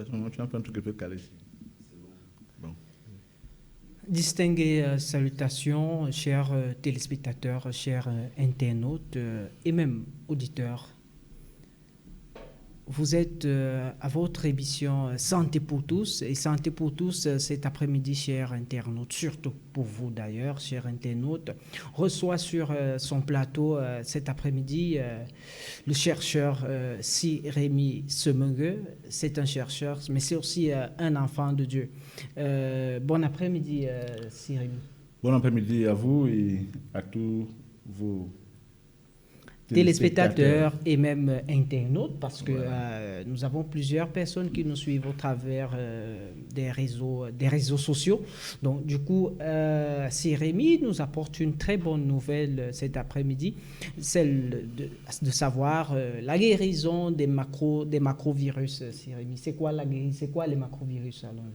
Tu n'as pas un truc un peu calé. Bon. Distinguées salutations, chers téléspectateurs, chers internautes et même auditeurs. Vous êtes à votre émission Santé pour tous. Et Santé pour tous, cet après-midi, chers internautes, surtout pour vous d'ailleurs, chers internautes, reçoit sur son plateau cet après-midi le chercheur Rémi Semengue. C'est un chercheur, mais c'est aussi un enfant de Dieu. Bon après-midi, Rémi. Bon après-midi à vous et à tous vos téléspectateurs et même internautes, parce que nous avons plusieurs personnes qui nous suivent au travers des réseaux sociaux. Donc, du coup, Rémi nous apporte une très bonne nouvelle cet après-midi, celle de savoir la guérison des macrovirus. Rémi, c'est quoi les macrovirus alors?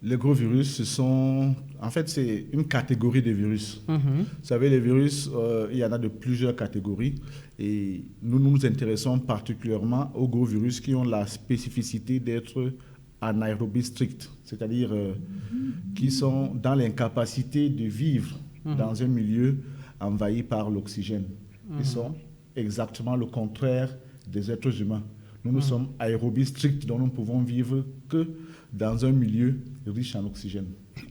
Les gros virus, c'est une catégorie de virus. Mm-hmm. Vous savez, les virus, il y en a de plusieurs catégories. Et nous nous intéressons particulièrement aux gros virus qui ont la spécificité d'être anaérobie stricte, c'est-à-dire qui sont dans l'incapacité de vivre dans un milieu envahi par l'oxygène. Ils sont exactement le contraire des êtres humains. Nous sommes aérobie stricte, donc nous ne pouvons vivre que dans un milieu riche en oxygène.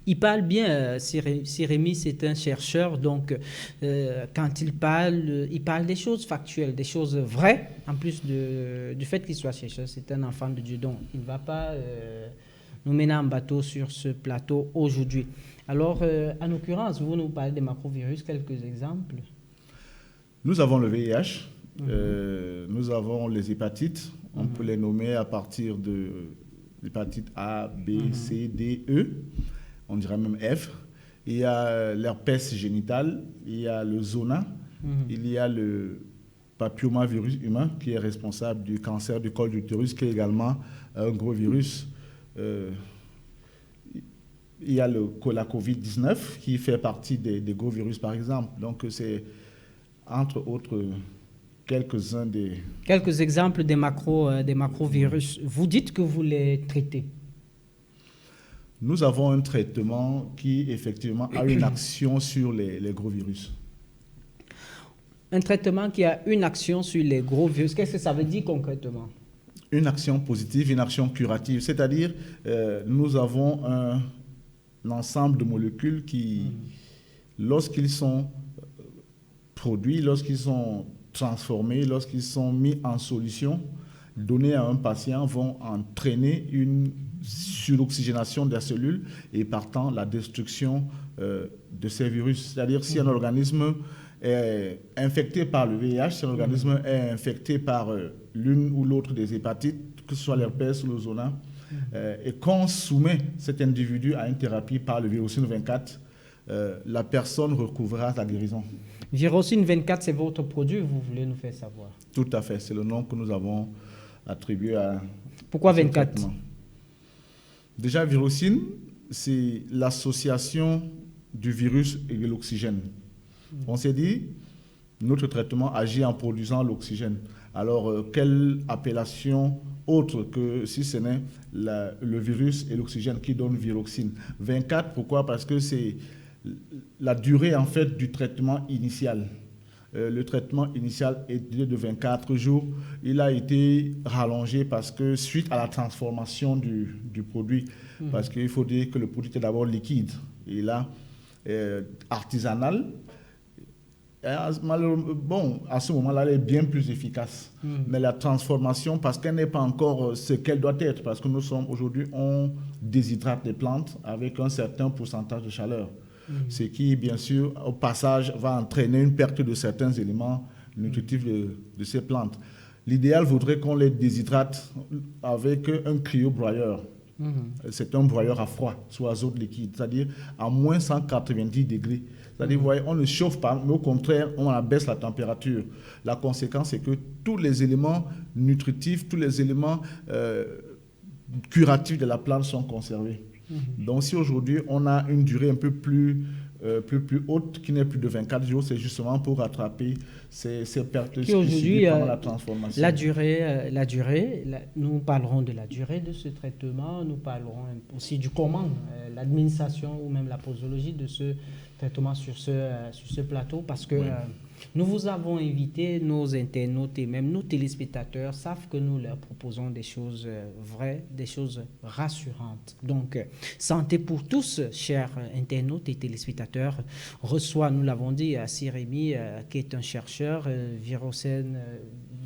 Il parle bien, Rémi, c'est un chercheur, donc quand il parle des choses factuelles, des choses vraies, en plus du fait qu'il soit chercheur, c'est un enfant de Dieu, donc il ne va pas nous mener en bateau sur ce plateau aujourd'hui. Alors, en l'occurrence, vous nous parlez des macrovirus, quelques exemples. Nous avons le VIH, nous avons les hépatites, on peut les nommer à partir de l'hépatite A, B, C, D, E, on dirait même F. Il y a l'herpès génital, il y a le zona, il y a le papillomavirus humain qui est responsable du cancer du col de l'utérus, qui est également un gros virus. Il y a la COVID-19 qui fait partie des gros virus par exemple. Donc c'est entre autres quelques exemples des macrovirus. Vous dites que vous les traitez. Nous avons un traitement qui, effectivement, a une action sur les gros virus. Un traitement qui a une action sur les gros virus. Qu'est-ce que ça veut dire concrètement? Une action positive, une action curative. C'est-à-dire, nous avons un ensemble de molécules qui, lorsqu'ils sont produits, lorsqu'ils sont transformés, lorsqu'ils sont mis en solution, donnés à un patient, vont entraîner une suroxygénation des cellules et partant la destruction de ces virus. C'est-à-dire si un organisme est infecté par le VIH, si un organisme est infecté par l'une ou l'autre des hépatites, que ce soit l'herpès ou le zona, et qu'on soumet cet individu à une thérapie par le Virocin 24, la personne recouvrira la guérison. Virocin 24, c'est votre produit, vous voulez nous faire savoir? Tout à fait, c'est le nom que nous avons attribué à... Pourquoi 24? Déjà, Virocin, c'est l'association du virus et de l'oxygène. On s'est dit, notre traitement agit en produisant l'oxygène. Alors, quelle appellation autre que si ce n'est le virus et l'oxygène qui donne Viroxine? 24, pourquoi? Parce que c'est la durée en fait du traitement initial. Le traitement initial est de 24 jours. Il a été rallongé parce que suite à la transformation du produit, parce qu'il faut dire que le produit est d'abord liquide et là, artisanal. Bon, à ce moment-là, elle est bien plus efficace. Mais la transformation, parce qu'elle n'est pas encore ce qu'elle doit être, parce que nous sommes aujourd'hui, on déshydrate les plantes avec un certain pourcentage de chaleur. Ce qui, bien sûr, au passage, va entraîner une perte de certains éléments nutritifs de ces plantes. L'idéal voudrait qu'on les déshydrate avec un cryobroyeur. C'est un broyeur à froid, sous azote liquide, c'est-à-dire à moins 190 degrés. C'est-à-dire, vous voyez, on ne chauffe pas, mais au contraire, on abaisse la température. La conséquence, c'est que tous les éléments nutritifs, tous les éléments curatifs de la plante sont conservés. Donc, si aujourd'hui, on a une durée un peu plus plus haute, qui n'est plus de 24 jours, c'est justement pour rattraper ces pertes Qui aujourd'hui, pendant la transformation. Nous parlerons de la durée de ce traitement, nous parlerons aussi du comment, l'administration ou même la posologie de ce traitement sur ce plateau, parce que nous vous avons invité, nos internautes et même nos téléspectateurs savent que nous leur proposons des choses vraies, des choses rassurantes. Donc, Santé pour tous, chers internautes et téléspectateurs, reçoit, nous l'avons dit, Siremi, qui est un chercheur, Viroxine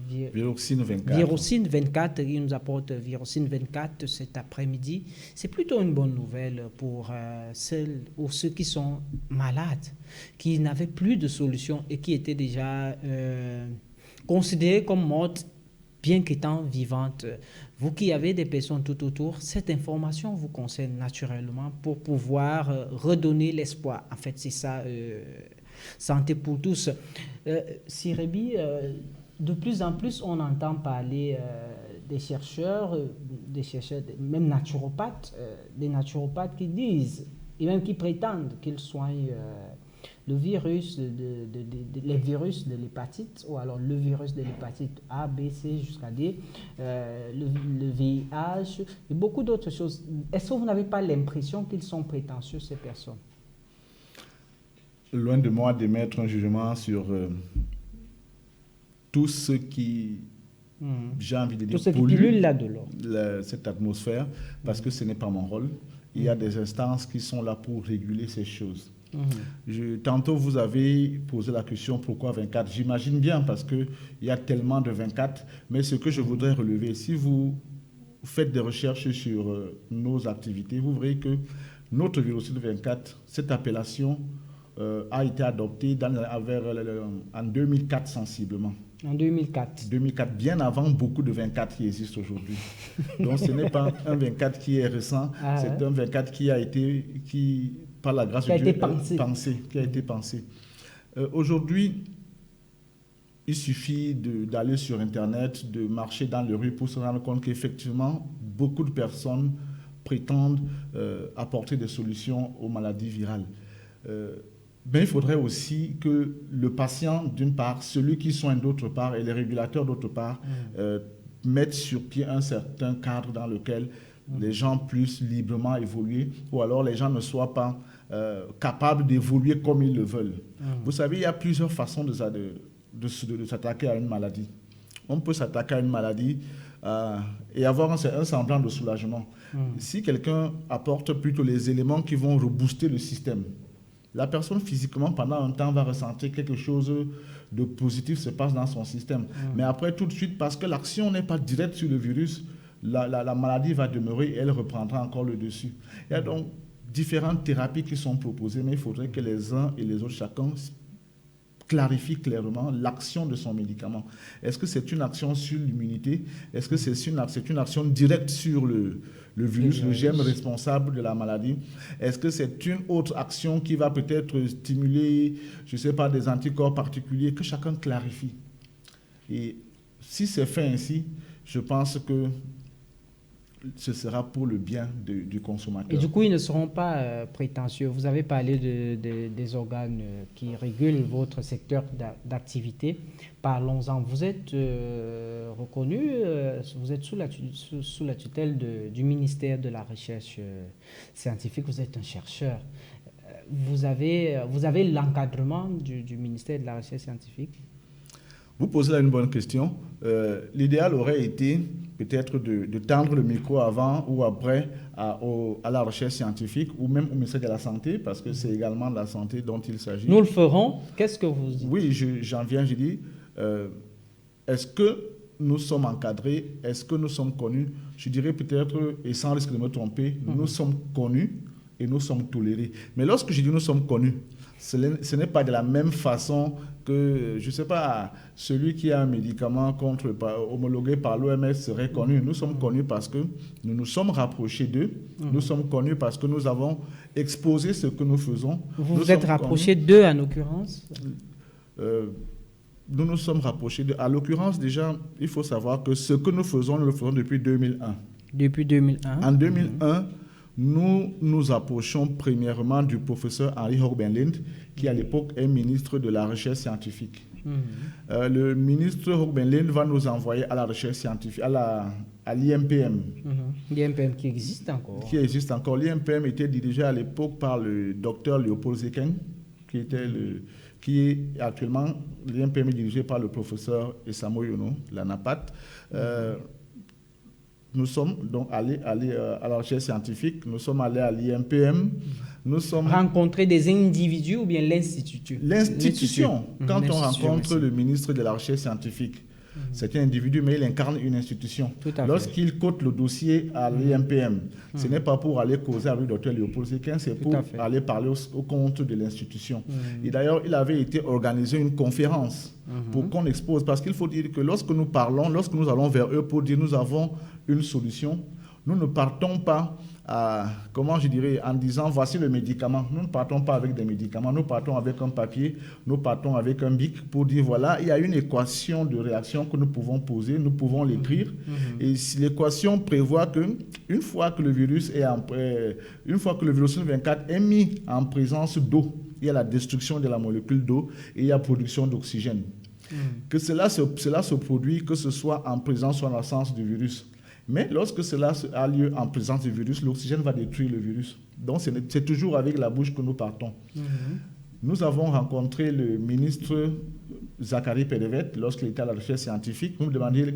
24, il nous apporte Viroxine 24 cet après-midi. C'est plutôt une bonne nouvelle pour celles ou ceux qui sont malades, qui n'avaient plus de solution et qui étaient déjà considérés comme mortes, bien qu'étant vivantes. Vous qui avez des personnes tout autour, cette information vous concerne naturellement pour pouvoir redonner l'espoir. En fait, c'est ça, Santé pour tous. Sirebi, de plus en plus, on entend parler des chercheurs, même naturopathes, des naturopathes qui disent, et même qui prétendent qu'ils soignent le virus, les virus de l'hépatite, ou alors le virus de l'hépatite A, B, C jusqu'à D, le VIH, et beaucoup d'autres choses. Est-ce que vous n'avez pas l'impression qu'ils sont prétentieux, ces personnes? Loin de moi d'émettre un jugement sur tout ce qui, j'ai envie de dire, tout ce qui pilule là-dedans, cette atmosphère, parce que ce n'est pas mon rôle. Il y a des instances qui sont là pour réguler ces choses. Tantôt, vous avez posé la question pourquoi 24. J'imagine bien parce qu'il y a tellement de 24, mais ce que je voudrais relever, si vous faites des recherches sur nos activités, vous verrez que notre Viroxine 24, cette appellation a été adoptée en 2004 sensiblement. En 2004. 2004, bien avant beaucoup de 24 qui existent aujourd'hui. Donc ce n'est pas un 24 qui est récent, c'est un 24 qui a été, par la grâce de Dieu, qui a été pensé. Aujourd'hui, il suffit d'aller sur Internet, de marcher dans les rues pour se rendre compte qu'effectivement, beaucoup de personnes prétendent apporter des solutions aux maladies virales. Mais il faudrait aussi que le patient, d'une part, celui qui soigne d'autre part, et les régulateurs d'autre part, mettent sur pied un certain cadre dans lequel les gens puissent librement évoluer, ou alors les gens ne soient pas capables d'évoluer comme ils le veulent. Vous savez, il y a plusieurs façons de s'attaquer à une maladie. On peut s'attaquer à une maladie et avoir un semblant de soulagement. Si quelqu'un apporte plutôt les éléments qui vont rebooster le système, la personne physiquement, pendant un temps, va ressentir quelque chose de positif se passe dans son système. Mais après, tout de suite, parce que l'action n'est pas directe sur le virus, la maladie va demeurer et elle reprendra encore le dessus. Il y a donc différentes thérapies qui sont proposées, mais il faudrait que les uns et les autres, chacun clarifie clairement l'action de son médicament. Est-ce que c'est une action sur l'immunité? Est-ce que c'est une action directe sur le virus, le germe responsable de la maladie? Est-ce que c'est une autre action qui va peut-être stimuler, je ne sais pas, des anticorps particuliers? Que chacun clarifie. Et si c'est fait ainsi, je pense que ce sera pour le bien du consommateur. Et du coup, ils ne seront pas prétentieux. Vous avez parlé des organes qui régulent votre secteur d'activité. Parlons-en. Vous êtes reconnu, vous êtes sous la tutelle du ministère de la Recherche scientifique. Vous êtes un chercheur. Vous avez l'encadrement du ministère de la Recherche scientifique? Vous posez là une bonne question. L'idéal aurait été peut-être de tendre le micro avant ou après à la recherche scientifique ou même au ministère de la Santé, parce que c'est également de la santé dont il s'agit. Nous le ferons. Qu'est-ce que vous dites? Oui, j'en viens, je dis, est-ce que nous sommes encadrés? Est-ce que nous sommes connus? Je dirais peut-être, et sans risque de me tromper, nous sommes connus et nous sommes tolérés. Mais lorsque je dis nous sommes connus, ce n'est pas de la même façon que, je ne sais pas, celui qui a un médicament homologué par l'OMS serait connu. Nous sommes connus parce que nous nous sommes rapprochés d'eux. Nous sommes connus parce que nous avons exposé ce que nous faisons. Vous vous êtes rapprochés d'eux, en l'occurrence? Nous nous sommes rapprochés d'eux. À l'occurrence, déjà, il faut savoir que ce que nous le faisons depuis 2001. Depuis 2001. En 2001, nous nous approchons premièrement du professeur Henri Hoogbenlinde, qui à l'époque est ministre de la Recherche scientifique. Le ministre Hoogbenlinde va nous envoyer à la recherche scientifique, à l'IMPM. L'IMPM qui existe encore. Qui existe encore. L'IMPM était dirigé à l'époque par le docteur Léopold Zeken, qui est actuellement, l'IMPM est dirigé par le professeur Esamo Yono, la NAPAT. Nous sommes donc allés à la recherche scientifique, nous sommes allés à l'IMPM, nous sommes... Rencontrer des individus ou bien l'institut? L'institution. Quand on rencontre merci. le ministre de la Recherche scientifique, c'est un individu, mais il incarne une institution. Lorsqu'il cote le dossier à l'IMPM, ce n'est pas pour aller causer avec le docteur Léopold Zeken, c'est pour aller parler au compte de l'institution. Et d'ailleurs, il avait été organisé une conférence pour qu'on expose, parce qu'il faut dire que lorsque nous parlons, lorsque nous allons vers eux pour dire nous avons une solution, nous ne partons pas comment je dirais, en disant voici le médicament. Nous ne partons pas avec des médicaments, nous partons avec un papier, nous partons avec un bic pour dire voilà, il y a une équation de réaction que nous pouvons poser, nous pouvons l'écrire. Et si l'équation prévoit que une fois que le virus 24 est mis en présence d'eau, il y a la destruction de la molécule d'eau et il y a production d'oxygène. Que cela se produit, que ce soit en présence ou en absence du virus. Mais lorsque cela a lieu en présence du virus, l'oxygène va détruire le virus. Donc, c'est toujours avec la bouche que nous partons. Nous avons rencontré le ministre Zachary Pedevet lorsqu'il était à la recherche scientifique. Nous nous demandions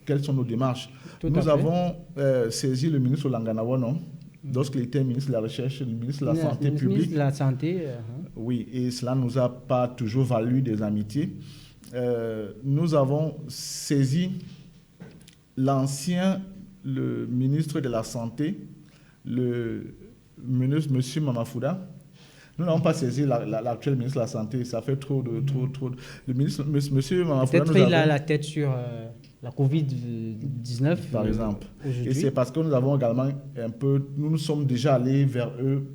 quelles sont nos démarches. Nous avons saisi le ministre Langanawono lorsqu'il était ministre de la Recherche, le ministre de la Santé publique. Ministre de la Santé. Oui, et cela ne nous a pas toujours valu des amitiés. Nous avons saisi le ministre de la Santé, le ministre, M. Mamafouda. Nous n'avons pas saisi l'actuel ministre de la Santé, ça fait trop. Le ministre, M. Mamafouda... Peut-être il a la tête sur la Covid-19, par exemple. Et c'est parce que nous avons également nous nous sommes déjà allés vers eux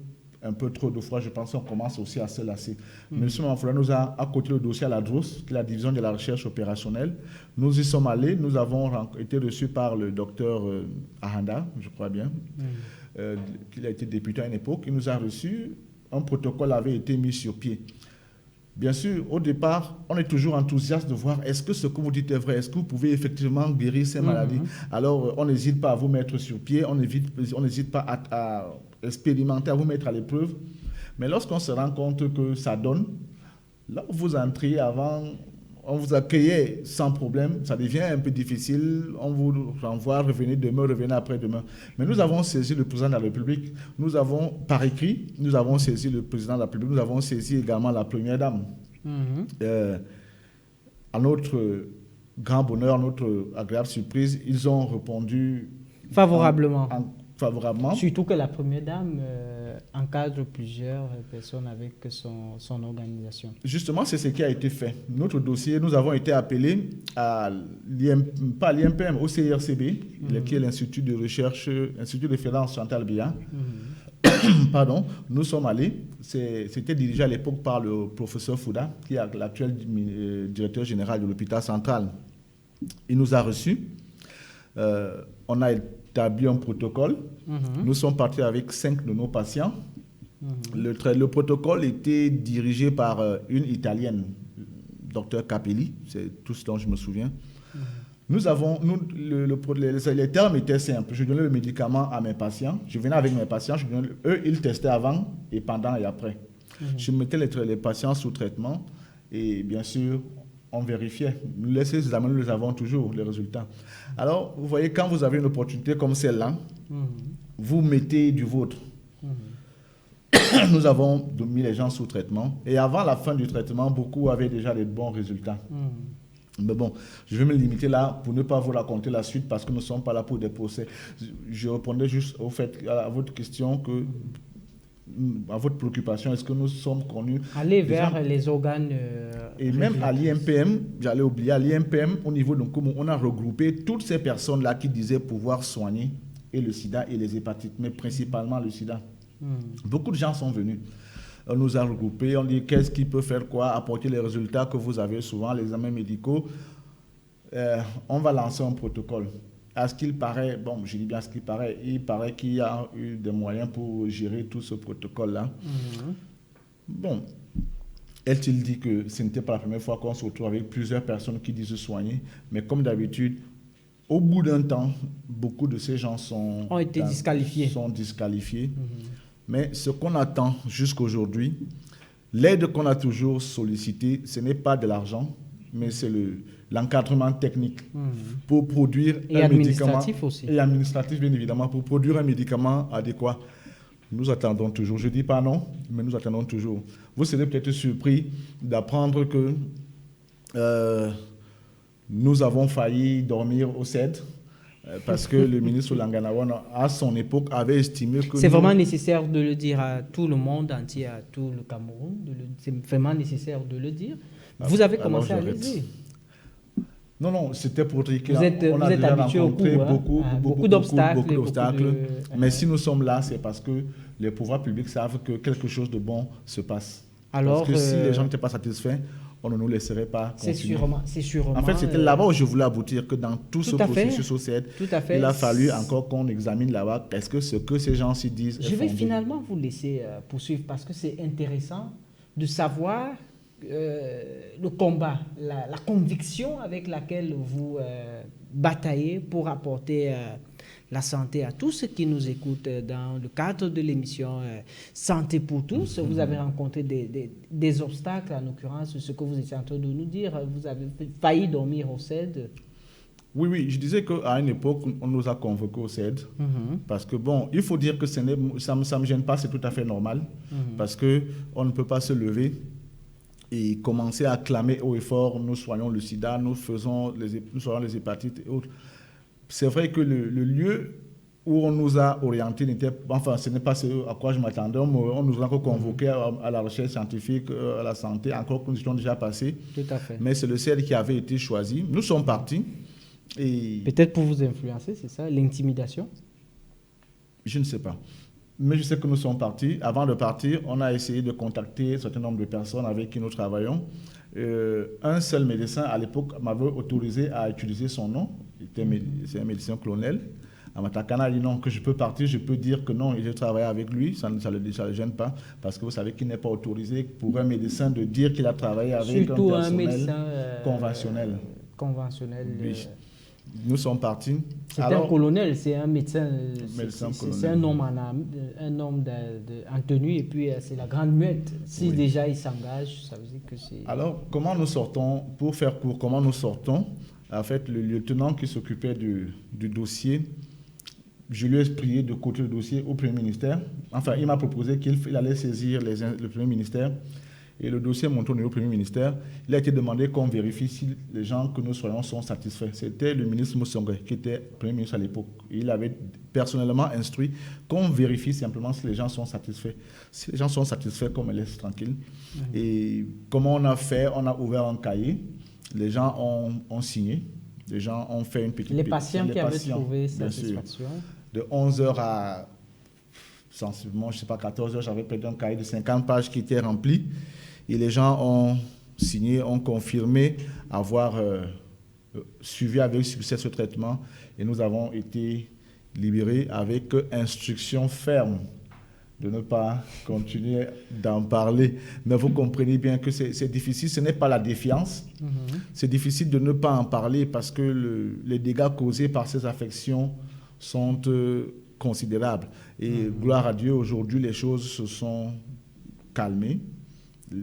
un peu trop de fois, je pense qu'on commence aussi à se lasser. M. Mamafouda nous a accoté le dossier à la DROS, qui est la division de la recherche opérationnelle. Nous y sommes allés, nous avons été reçus par le docteur Ahanda, je crois bien, qui a été député à une époque. Il nous a reçus, un protocole avait été mis sur pied. Bien sûr, au départ, on est toujours enthousiaste de voir est-ce que ce que vous dites est vrai, est-ce que vous pouvez effectivement guérir ces maladies. Alors, on n'hésite pas à vous mettre sur pied, on n'hésite pas à expérimenter, à vous mettre à l'épreuve. Mais lorsqu'on se rend compte que ça donne, là où vous entrez avant, on vous accueillait sans problème, ça devient un peu difficile, on vous renvoie, revenez demain, revenez après-demain. Mais nous avons saisi le président de la République, nous avons, par écrit, nous avons saisi le président de la République, nous avons saisi également la première dame. À notre grand bonheur, à notre agréable surprise, ils ont répondu favorablement. Favorablement. Surtout que la première dame encadre plusieurs personnes avec son organisation. Justement, c'est ce qui a été fait. Notre dossier, nous avons été appelés à pas à l'IMPM, au CIRCB, qui est l'Institut de recherche, Institut de référence Chantal Biya. Pardon, nous sommes allés. C'était dirigé à l'époque par le professeur Fouda, qui est l'actuel directeur général de l'hôpital central. Il nous a reçus. On a établi un protocole. Nous sommes partis avec 5 de nos patients. Le protocole était dirigé par une Italienne, Dr Capelli, c'est tout ce dont je me souviens. Les termes étaient simples. Je donnais le médicament à mes patients. Je venais avec mes patients. Eux, ils testaient avant et pendant et après. Je mettais les patients sous traitement et bien sûr, on vérifiait. Les examens, nous les avons toujours, les résultats. Alors, vous voyez, quand vous avez une opportunité comme celle-là, vous mettez du vôtre. Nous avons mis les gens sous traitement. Et avant la fin du traitement, beaucoup avaient déjà de bons résultats. Mais bon, je vais me limiter là pour ne pas vous raconter la suite parce que nous ne sommes pas là pour des procès. Je répondais juste au fait, à votre question, à votre préoccupation, est-ce que nous sommes connus? Aller vers les organes... et même à l'IMPM, j'allais oublier, à l'IMPM, au niveau de Nkomo, on a regroupé toutes ces personnes-là qui disaient pouvoir soigner et le sida et les hépatites, mais principalement le sida. Beaucoup de gens sont venus. On nous a regroupés, on dit qu'est-ce qui peut faire quoi, apporter les résultats que vous avez souvent, les examens médicaux. On va lancer un protocole. à ce qu'il paraît, bon, je dis bien à ce qu'il paraît, il paraît qu'il y a eu des moyens pour gérer tout ce protocole-là. Bon, elle-t-il dit que ce n'était pas la première fois qu'on se retrouve avec plusieurs personnes qui disent se soigner, mais comme d'habitude, au bout d'un temps, beaucoup de ces gens ont été disqualifiés. Mais ce qu'on attend jusqu'aujourd'hui, l'aide qu'on a toujours sollicitée, ce n'est pas de l'argent, mais c'est l'encadrement technique pour produire un médicament. Aussi. Et administratif, bien évidemment, pour produire un médicament adéquat. Nous attendons toujours. Je ne dis pas non, mais nous attendons toujours. Vous serez peut-être surpris d'apprendre que nous avons failli dormir au CED parce que le ministre Langanawan, à son époque, avait estimé que... C'est vraiment nécessaire de le dire à tout le monde entier, à tout le Cameroun. C'est vraiment nécessaire de le dire. Vous avez commencé à le dire. Non, c'était pour dire qu'on a déjà rencontré beaucoup d'obstacles. Mais si nous sommes là, c'est parce que les pouvoirs publics savent que quelque chose de bon se passe. Alors, parce que si les gens n'étaient pas satisfaits, on ne nous laisserait pas continuer. C'est sûrement. En fait, c'était là-bas où je voulais aboutir, que dans tout ce processus au CED, il a fallu encore qu'on examine là-bas est-ce que ce que ces gens-ci disent est Je vais fondé. finalement vous laisser poursuivre parce que c'est intéressant de savoir le combat, la conviction avec laquelle vous bataillez pour apporter la santé à tous ceux qui nous écoutent dans le cadre de l'émission Santé pour tous. Vous avez rencontré des obstacles, en l'occurrence, ce que vous étiez en train de nous dire. Vous avez failli dormir au CED. Oui, je disais qu'à une époque, on nous a convoqués au CED parce que, bon, il faut dire que ça ne me gêne pas, c'est tout à fait normal parce qu'on ne peut pas se lever et commencer à clamer haut et fort, nous soignons le sida, nous soignons les hépatites et autres. C'est vrai que le lieu où on nous a orientés ce n'est pas ce à quoi je m'attendais. On nous a encore convoqués à la recherche scientifique, à la santé, encore que nous étions déjà passés. Tout à fait. Mais c'est le CED qui avait été choisi. Nous sommes partis. Et peut-être pour vous influencer, c'est ça, l'intimidation? Je ne sais pas. Mais je sais que nous sommes partis. Avant de partir, on a essayé de contacter un certain nombre de personnes avec qui nous travaillons. Un seul médecin, à l'époque, m'avait autorisé à utiliser son nom. C'est un médecin colonel. Amatakana a dit non, que je peux partir, je peux dire que non, et je travaille avec lui, ça ne le gêne pas, parce que vous savez qu'il n'est pas autorisé pour un médecin de dire qu'il a travaillé avec surtout un personnel médecin conventionnel. Oui. Nous sommes partis. C'est un colonel, c'est un médecin, c'est un homme en tenue, et puis c'est la grande muette. Si déjà il s'engage, ça veut dire que c'est... Alors, comment nous sortons, pour faire court, comment nous sortons? En fait, le lieutenant qui s'occupait du dossier, je lui ai prié de coter le dossier au Premier ministère. Enfin, il m'a proposé qu'il allait saisir le Premier ministère. Et le dossier est monté au Premier ministère. Il a été demandé qu'on vérifie si les gens que nous soyons sont satisfaits. C'était le ministre Moussongwe, qui était Premier ministre à l'époque. Il avait personnellement instruit qu'on vérifie simplement si les gens sont satisfaits. Si les gens sont satisfaits, qu'on me laisse tranquille. Et comment on a fait? On a ouvert un cahier. Les gens ont signé. Les gens ont fait une petite... Les patients qui avaient trouvé satisfaction. De 11h à sensiblement, je ne sais pas, 14h, j'avais perdu un cahier de 50 pages qui était rempli. Et les gens ont signé, ont confirmé avoir suivi avec succès ce traitement. Et nous avons été libérés avec instruction ferme de ne pas continuer d'en parler. Mais vous comprenez bien que c'est difficile. Ce n'est pas la défiance. C'est difficile de ne pas en parler parce que les dégâts causés par ces affections sont considérables. Et gloire à Dieu, aujourd'hui, les choses se sont calmées.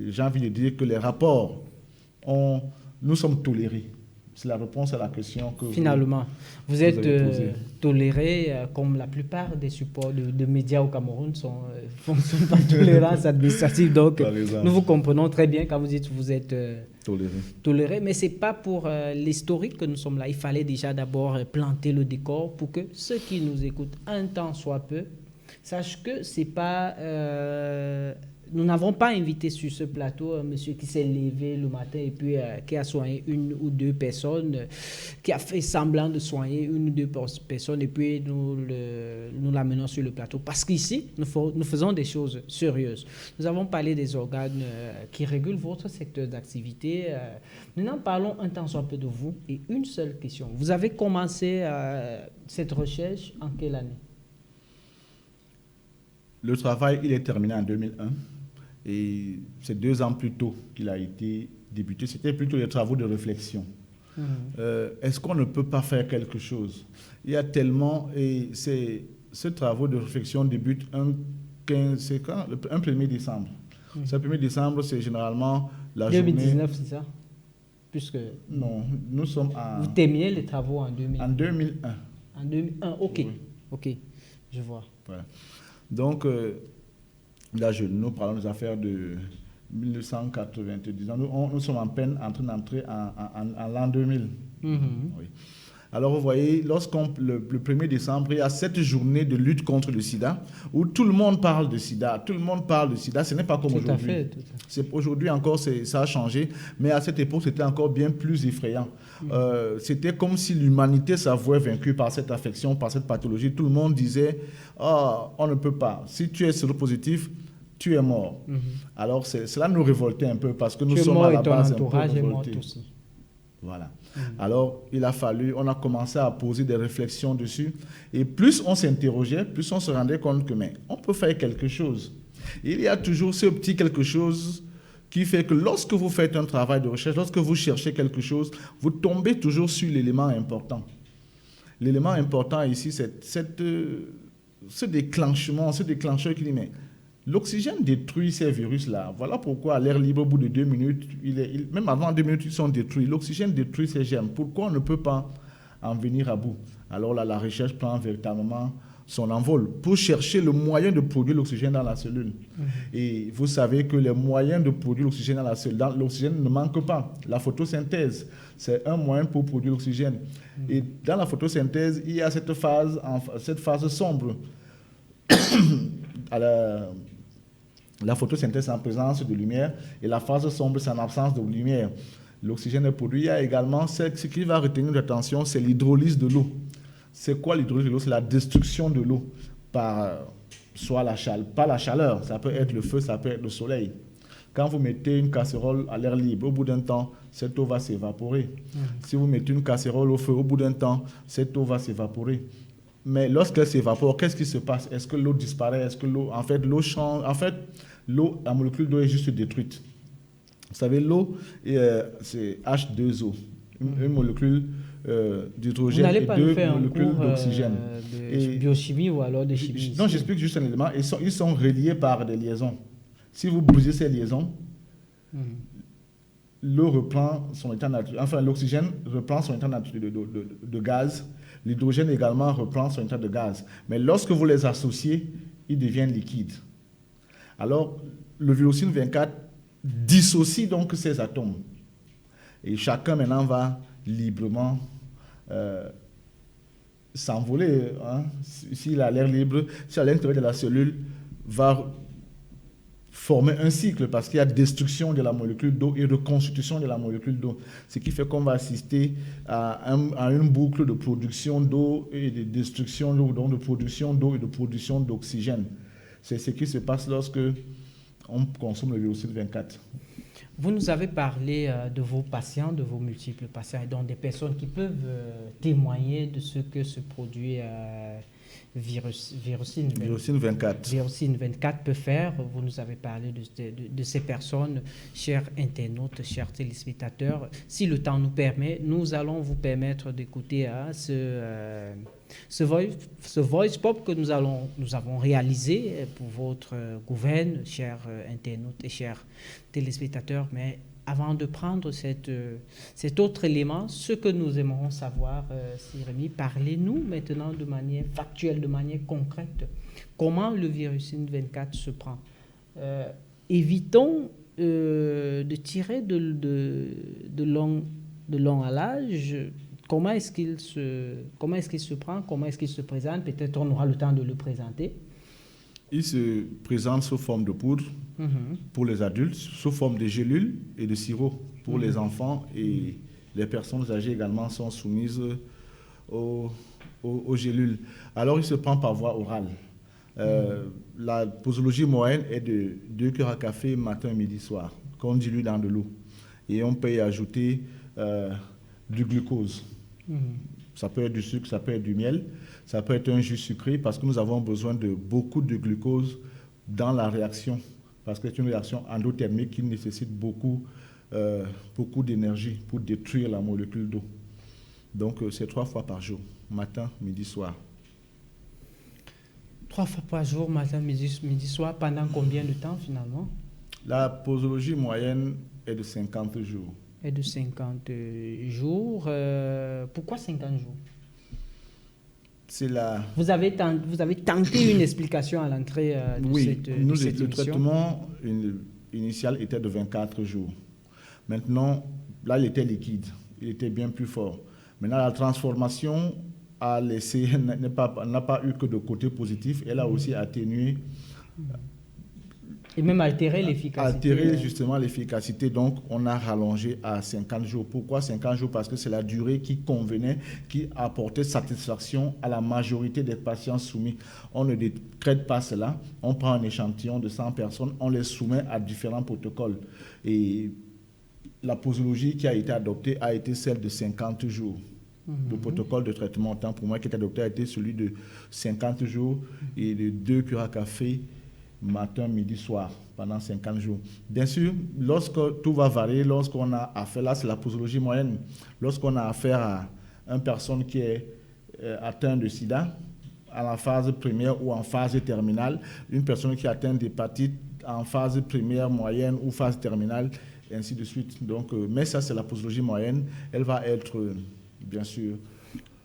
J'ai envie de dire que les rapports, nous sommes tolérés. C'est la réponse à la question que finalement, vous êtes toléré, comme la plupart des supports de médias au Cameroun fonctionnent par tolérance administrative. Donc, nous vous comprenons très bien quand vous dites que vous êtes toléré. Mais ce n'est pas pour l'historique que nous sommes là. Il fallait déjà d'abord planter le décor pour que ceux qui nous écoutent un temps soit peu sachent que ce n'est pas nous n'avons pas invité sur ce plateau un monsieur qui s'est levé le matin et puis qui a soigné une ou deux personnes, qui a fait semblant de soigner une ou deux personnes et puis nous l'amenons sur le plateau. Parce qu'ici, nous faisons des choses sérieuses. Nous avons parlé des organes qui régulent votre secteur d'activité. Maintenant, parlons un temps soit peu de vous et une seule question. Vous avez commencé cette recherche en quelle année? Le travail, il est terminé en 2001 et c'est 2 ans plus tôt qu'il a été débuté. C'était plutôt des travaux de réflexion. Est-ce qu'on ne peut pas faire quelque chose? Il y a tellement, et ce travaux de réflexion débute un 1er décembre. Ce 1er décembre, c'est généralement la 2019, journée... c'est ça? Puisque Non, nous sommes en... Vous terminez les travaux en 2001. En 2001. En 2001, ok. Oui. Ok, je vois. Voilà. Donc, là, nous parlons des affaires de 1990. Nous sommes en peine en train d'entrer en l'an 2000. Oui. Alors, vous voyez, le 1er décembre, il y a cette journée de lutte contre le sida où tout le monde parle de sida. Tout le monde parle de sida. Ce n'est pas comme aujourd'hui. Aujourd'hui encore, ça a changé. Mais à cette époque, c'était encore bien plus effrayant. C'était comme si l'humanité s'avouait vaincue par cette affection, par cette pathologie. Tout le monde disait, oh, on ne peut pas. Si tu es séropositif, tu es mort. Alors, cela nous révoltait un peu parce que nous sommes à la base un peu révoltés. Voilà. Alors, on a commencé à poser des réflexions dessus. Et plus on s'interrogeait, plus on se rendait compte que, mais on peut faire quelque chose. Il y a toujours ce petit quelque chose qui fait que lorsque vous faites un travail de recherche, lorsque vous cherchez quelque chose, vous tombez toujours sur l'élément important. L'élément important ici, c'est ce déclencheur qui dit, mais l'oxygène détruit ces virus-là. Voilà pourquoi à l'air libre, au bout de 2 minutes, même avant 2 minutes, ils sont détruits. L'oxygène détruit ces germes. Pourquoi on ne peut pas en venir à bout? Alors là, la recherche prend véritablement son envol pour chercher le moyen de produire l'oxygène dans la cellule. Et vous savez que les moyens de produire l'oxygène dans la cellule, l'oxygène ne manque pas. La photosynthèse, c'est un moyen pour produire l'oxygène. Et dans la photosynthèse, il y a cette phase sombre. La photosynthèse, c'est en présence de lumière et la phase sombre, c'est en absence de lumière. L'oxygène est produit. Il y a également ce qui va retenir notre attention, c'est l'hydrolyse de l'eau. C'est quoi l'hydrolyse de l'eau? C'est la destruction de l'eau par soit pas la chaleur, ça peut être le feu, ça peut être le soleil. Quand vous mettez une casserole à l'air libre, au bout d'un temps, cette eau va s'évaporer. Si vous mettez une casserole au feu, au bout d'un temps, cette eau va s'évaporer. Mais lorsqu'elle s'évapore, qu'est-ce qui se passe? Est-ce que l'eau disparaît? Est-ce que l'eau change? En fait, la molécule d'eau est juste détruite. Vous savez, l'eau, c'est H2O, une molécule d'hydrogène et 2 molécules d'oxygène. De biochimie ou alors de chimie? Non, j'explique juste un élément. Ils sont reliés par des liaisons. Si vous brisez ces liaisons, l'eau reprend son état naturel. Enfin, l'oxygène reprend son état naturel de gaz. L'hydrogène également reprend son état de gaz. Mais lorsque vous les associez, ils deviennent liquides. Alors, le Virocin 24 dissocie donc ces atomes. Et chacun maintenant va librement s'envoler. S'il a l'air libre, si à l'intérieur de la cellule va former un cycle parce qu'il y a destruction de la molécule d'eau et reconstitution de la molécule d'eau. Ce qui fait qu'on va assister à une boucle de production d'eau et de destruction d'eau, donc de production d'eau et de production d'oxygène. C'est ce qui se passe lorsque on consomme le Virocin 24. Vous nous avez parlé de vos patients, de vos multiples patients, et donc des personnes qui peuvent témoigner de ce que ce produit Virocin 24. Virocin 24 peut faire. Vous nous avez parlé de ces personnes, chers internautes, chers téléspectateurs. Si le temps nous permet, nous allons vous permettre d'écouter ce voice pop que nous avons réalisé pour votre gouverne, chers internautes et chers téléspectateurs. Mais avant de prendre cet autre élément, ce que nous aimerons savoir, Rémi, parlez-nous maintenant de manière factuelle, de manière concrète, comment le Virocin 24 se prend. Évitons de tirer de long à large. Comment est-ce qu'il se prend, comment est-ce qu'il se présente? Peut-être on aura le temps de le présenter. Il se présente sous forme de poudre pour les adultes, sous forme de gélules et de sirop pour les enfants, et les personnes âgées également sont soumises aux gélules. Alors, il se prend par voie orale. La posologie moyenne est de 2 cuillères à café matin, midi, soir, qu'on dilue dans de l'eau. Et on peut y ajouter du glucose. Ça peut être du sucre, ça peut être du miel, ça peut être un jus sucré, parce que nous avons besoin de beaucoup de glucose dans la réaction, parce que c'est une réaction endothermique qui nécessite beaucoup d'énergie pour détruire la molécule d'eau. Donc, c'est 3 fois par jour, matin, midi, soir. 3 fois par jour, matin, midi, soir, pendant combien de temps finalement? La posologie moyenne est de 50 jours. Est de 50 jours. Pourquoi 50 jours? Vous avez tenté une explication à l'entrée de cette émission. Le traitement initial était de 24 jours. Maintenant, là, il était liquide. Il était bien plus fort. Maintenant, la transformation n'a pas eu que de côté positif. Elle a aussi atténué. Et même altéré l'efficacité. Altéré justement l'efficacité. Donc, on a rallongé à 50 jours. Pourquoi 50 jours? Parce que c'est la durée qui convenait, qui apportait satisfaction à la majorité des patients soumis. On ne décrète pas cela. On prend un échantillon de 100 personnes, on les soumet à différents protocoles. Et la posologie qui a été adoptée a été celle de 50 jours. Le protocole de traitement, tant pour moi qui est adopté, a été celui de 50 jours et de 2 cuillères à café matin, midi, soir, pendant 50 jours. Bien sûr, lorsque tout va varier, lorsqu'on a affaire, là c'est la posologie moyenne, lorsqu'on a affaire à une personne qui est atteinte de sida, à la phase première ou en phase terminale, une personne qui est atteinte d'hépatite en phase première, moyenne ou phase terminale, et ainsi de suite. Donc, mais ça c'est la posologie moyenne, elle va être, bien sûr,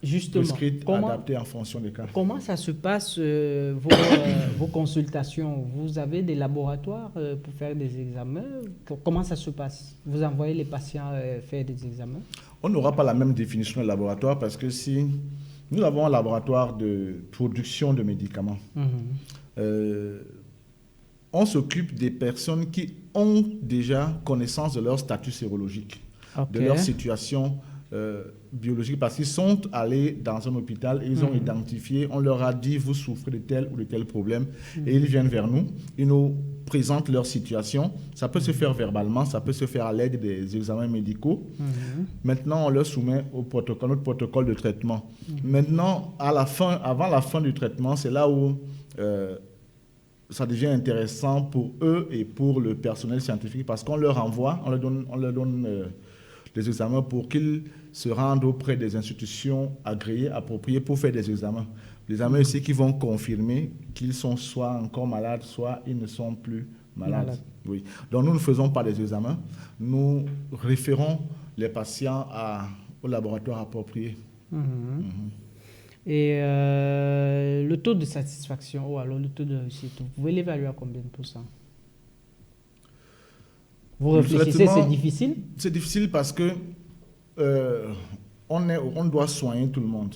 justement, prescrite, adaptée en fonction des cas. Comment ça se passe, vos consultations? Vous avez des laboratoires pour faire des examens? Comment ça se passe? Vous envoyez les patients faire des examens? On n'aura pas la même définition de laboratoire, parce que si nous avons un laboratoire de production de médicaments, on s'occupe des personnes qui ont déjà connaissance de leur statut sérologique, de leur situation biologique, parce qu'ils sont allés dans un hôpital et ils ont identifié, on leur a dit vous souffrez de tel ou de tel problème, et ils viennent vers nous, ils nous présentent leur situation. Ça peut se faire verbalement, ça peut se faire à l'aide des examens médicaux. Maintenant, on leur soumet au protocole, notre protocole de traitement. Maintenant, avant la fin du traitement, c'est là où ça devient intéressant pour eux et pour le personnel scientifique, parce qu'on leur envoie, on leur donne des examens pour qu'ils se rendent auprès des institutions agréées, appropriées pour faire des examens. Les examens aussi qui vont confirmer qu'ils sont soit encore malades, soit ils ne sont plus malades. Oui. Donc nous ne faisons pas des examens, nous référons les patients au laboratoire approprié. Et le taux de satisfaction, ou alors le taux de réussite, vous pouvez l'évaluer à combien de pourcents? Vous réfléchissez, c'est difficile? C'est difficile parce que on doit soigner tout le monde.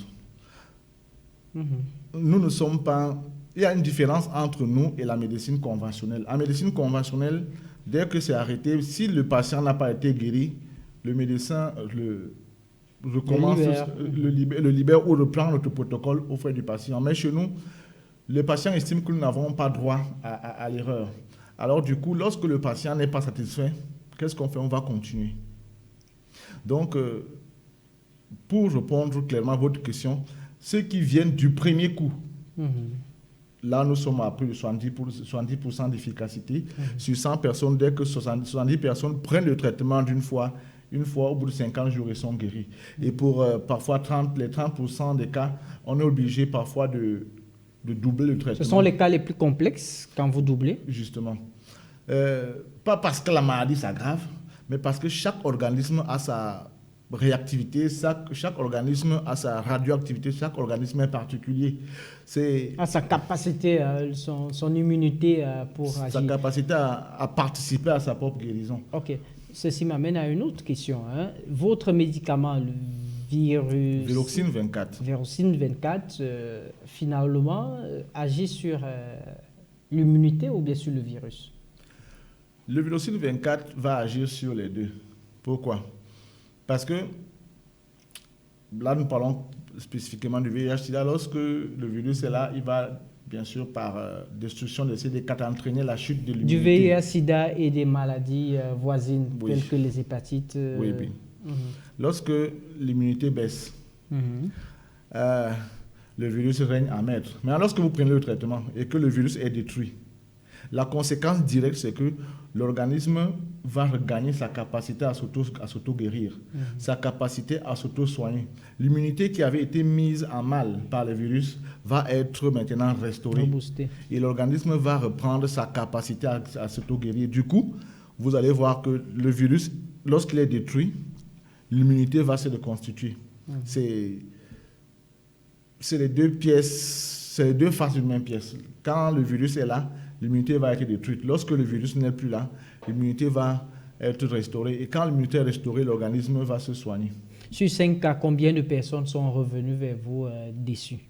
Nous ne sommes pas... Il y a une différence entre nous et la médecine conventionnelle. En médecine conventionnelle, dès que c'est arrêté, si le patient n'a pas été guéri, le médecin le libère ou reprend notre protocole au frais du patient. Mais chez nous, le patient estime que nous n'avons pas droit à l'erreur. Alors du coup, lorsque le patient n'est pas satisfait, qu'est-ce qu'on fait? On va continuer. Donc, pour répondre clairement à votre question, ceux qui viennent du premier coup, là nous sommes à plus de 70% d'efficacité. Sur 100 personnes, dès que 70 personnes prennent le traitement une fois, au bout de 50 jours, ils sont guéris. Et pour parfois les 30% des cas, on est obligé parfois de doubler le traitement. Ce sont les cas les plus complexes quand vous doublez? Justement. Pas parce que la maladie s'aggrave, mais parce que chaque organisme a sa réactivité, chaque organisme a sa radioactivité, chaque organisme est particulier. À sa capacité, son immunité pour agir. Sa capacité à participer à sa propre guérison. Ok. Ceci m'amène à une autre question. Votre médicament, le Viroxine 24. Viroxine 24, finalement, agit sur l'immunité ou bien sur le virus? Le Virocine 24 va agir sur les deux. Pourquoi? Parce que là, nous parlons spécifiquement du VIH-Sida. Lorsque le virus est là, il va, bien sûr, par destruction de CD4, entraîner la chute de l'immunité. Du VIH-Sida et des maladies voisines, Oui. telles que les hépatites. Oui. Lorsque l'immunité baisse, le virus règne en maître. Mais lorsque vous prenez le traitement et que le virus est détruit, la conséquence directe, c'est que l'organisme va regagner sa capacité à s'auto-guérir, sa capacité à s'auto-soigner. L'immunité qui avait été mise en mal par le virus va être maintenant restaurée. Reboostée. Et l'organisme va reprendre sa capacité à s'auto-guérir. Du coup, vous allez voir que le virus, lorsqu'il est détruit, l'immunité va se reconstituer. C'est les deux pièces, c'est les deux faces d'une même pièce. Quand le virus est là, l'immunité va être détruite. Lorsque le virus n'est plus là, l'immunité va être restaurée. Et quand l'immunité est restaurée, l'organisme va se soigner. Sur 5 cas, combien de personnes sont revenues vers vous déçues?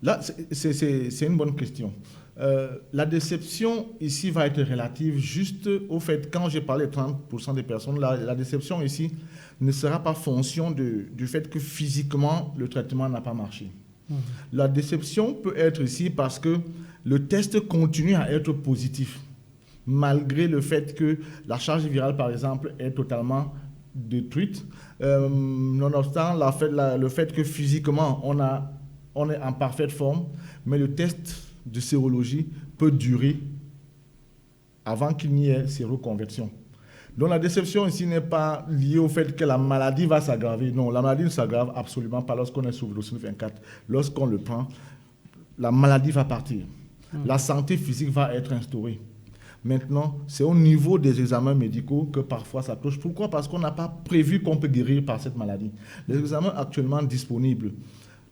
Là, c'est une bonne question. La déception ici va être relative juste au fait, quand j'ai parlé de 30% des personnes, la déception ici ne sera pas fonction du fait que physiquement, le traitement n'a pas marché. La déception peut être ici parce que le test continue à être positif, malgré le fait que la charge virale, par exemple, est totalement détruite. Nonobstant le fait que physiquement, on est en parfaite forme, mais le test de sérologie peut durer avant qu'il n'y ait séroconversion. Donc la déception ici n'est pas liée au fait que la maladie va s'aggraver. Non, la maladie ne s'aggrave absolument pas lorsqu'on est sous Virocine 24. Lorsqu'on le prend, la maladie va partir. La santé physique va être instaurée. Maintenant, c'est au niveau des examens médicaux que parfois ça touche. Pourquoi? Parce qu'on n'a pas prévu qu'on peut guérir par cette maladie. Les examens actuellement disponibles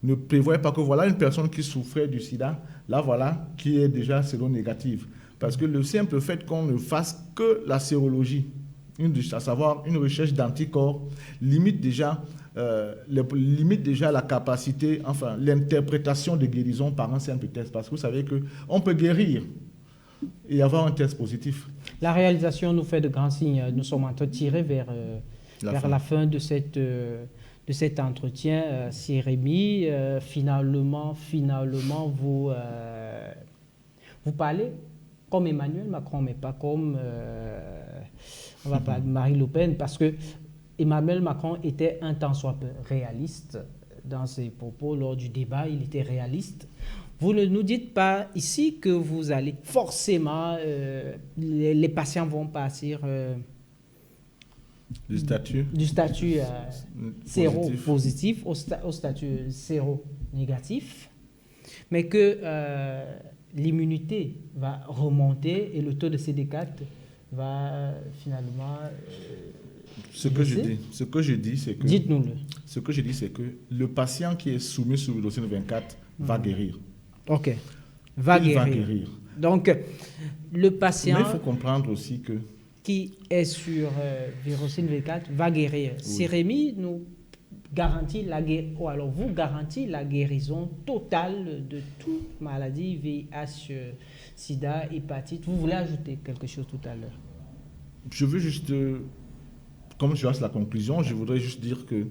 ne prévoyaient pas que voilà une personne qui souffrait du sida, là voilà, qui est déjà séronégative. Parce que le simple fait qu'on ne fasse que la sérologie, à savoir une recherche d'anticorps, limite déjà la capacité, enfin l'interprétation de guérison par un simple test. Parce que vous savez qu'on peut guérir et avoir un test positif. La réalisation nous fait de grands signes. Nous sommes en train de tirer vers la fin de cet entretien. Cérémy, finalement, vous parlez comme Emmanuel Macron, mais pas comme on va parler de Marine Le Pen, parce que Emmanuel Macron était un tant soit peu réaliste dans ses propos. Lors du débat, il était réaliste. Vous ne nous dites pas ici que vous allez forcément, les patients vont passer du statut séro-positif au statut séro-négatif, mais que l'immunité va remonter et le taux de CD4 va finalement... Ce que je dis, c'est que... Dites-nous-le. Ce que je dis, c'est que le patient qui est soumis sous Virocine 24 va guérir. OK. Il va guérir. Donc, le patient... Mais il faut comprendre aussi que... qui est sur Virocine 24 va guérir. Oui. Cérémy nous garantit vous garantit la guérison totale de toute maladie, VIH, sida, hépatite. Vous voulez ajouter quelque chose tout à l'heure? Je veux juste, comme je lance la conclusion, je voudrais juste dire que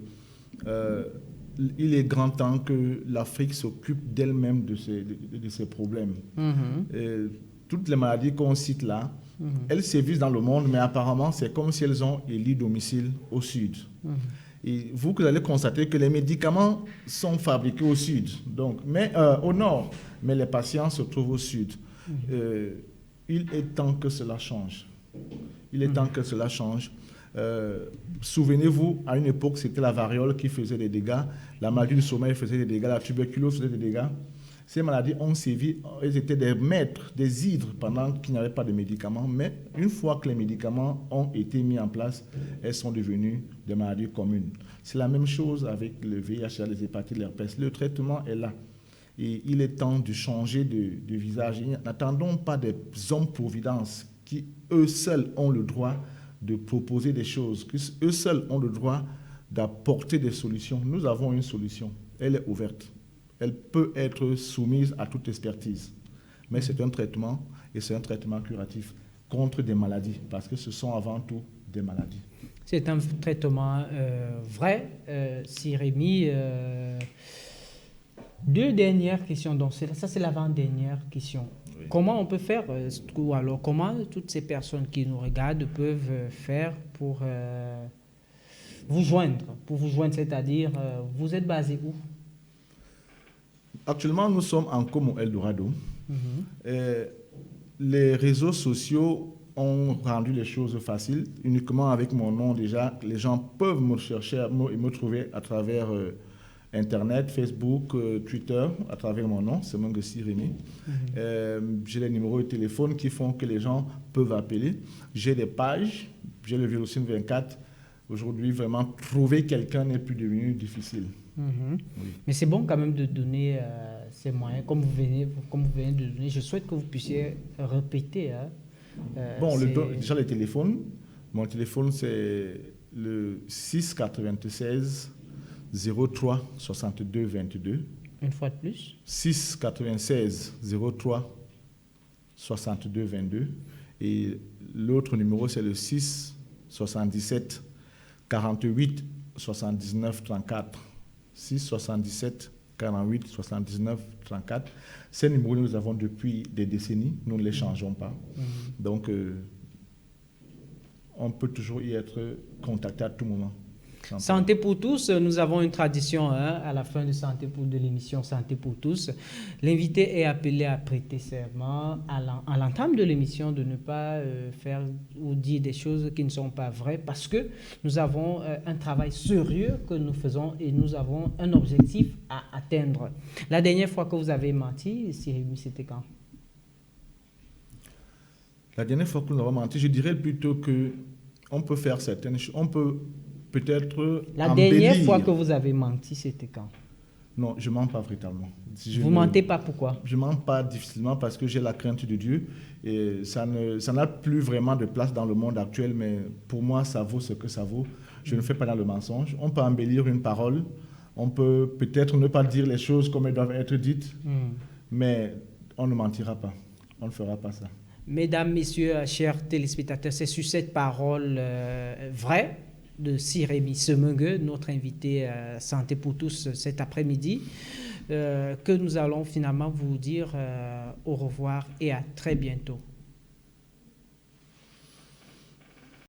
il est grand temps que l'Afrique s'occupe d'elle-même de ses problèmes. Toutes les maladies qu'on cite là, elles sévissent dans le monde, mais apparemment, c'est comme si elles ont élu domicile au sud. Et vous allez constater que les médicaments sont fabriqués au sud, mais au nord, mais les patients se trouvent au sud. Il est temps que cela change. Il est temps que cela change. Souvenez-vous, à une époque, c'était la variole qui faisait des dégâts, la maladie du sommeil faisait des dégâts, la tuberculose faisait des dégâts. Ces maladies ont sévi, elles étaient des maîtres, des hydres pendant qu'il n'y avait pas de médicaments, mais une fois que les médicaments ont été mis en place, elles sont devenues des maladies communes. C'est la même chose avec le VIH, les hépatites, l'herpès. Le traitement est là. Et il est temps de changer de visage. N'attendons pas des hommes-providence qui, eux seuls, ont le droit de proposer des choses, qui, eux seuls, ont le droit d'apporter des solutions. Nous avons une solution. Elle est ouverte. Elle peut être soumise à toute expertise. mais c'est un traitement et c'est un traitement curatif contre des maladies, parce que ce sont avant tout des maladies. C'est un traitement vrai, Rémi. Deux dernières questions. Donc, ça, c'est l'avant-dernière question. Oui. Comment on peut faire, ou alors comment toutes ces personnes qui nous regardent peuvent faire pour vous joindre? Pour vous joindre, c'est-à-dire, vous êtes basé où? Actuellement, nous sommes en Como Eldorado. Les réseaux sociaux ont rendu les choses faciles. Uniquement avec mon nom, déjà, les gens peuvent me chercher et me trouver à travers Internet, Facebook, Twitter, à travers mon nom, c'est Mangesi Rémi. J'ai les numéros de téléphone qui font que les gens peuvent appeler. J'ai des pages, j'ai le Virocine 24. Aujourd'hui, vraiment, trouver quelqu'un n'est plus devenu difficile. Oui. Mais c'est bon quand même de donner ces moyens, comme vous venez de donner. Je souhaite que vous puissiez répéter. Déjà les téléphones. Mon téléphone, c'est le 696 03 62 22. Une fois de plus. 696 03 62 22. Et l'autre numéro, c'est le 6 77 48 79 34. 6 77 48 79 34. Ces numéros, nous avons depuis des décennies. Nous ne les changeons pas. Donc, on peut toujours y être contacté à tout moment. Santé pour tous, nous avons une tradition à la fin de l'émission Santé pour tous. L'invité est appelé à prêter serment à l'entame de l'émission de ne pas faire ou dire des choses qui ne sont pas vraies parce que nous avons un travail sérieux que nous faisons et nous avons un objectif à atteindre. La dernière fois que vous avez menti, c'était quand? La dernière fois que nous avons menti, je dirais plutôt qu'on peut faire certaines choses. On peut peut-être La dernière fois que vous avez menti, c'était quand? Non, je ne mens pas véritablement. Vous ne mentez pas, pourquoi? Je ne mens pas difficilement parce que j'ai la crainte de Dieu. Et ça n'a plus vraiment de place dans le monde actuel, mais pour moi, ça vaut ce que ça vaut. Je ne fais pas dans le mensonge. On peut embellir une parole. On peut peut-être ne pas dire les choses comme elles doivent être dites, mais on ne mentira pas. On ne fera pas ça. Mesdames, Messieurs, chers téléspectateurs, c'est sur cette parole vraie de Rémi Semengue, notre invité Santé pour tous cet après-midi, que nous allons finalement vous dire au revoir et à très bientôt.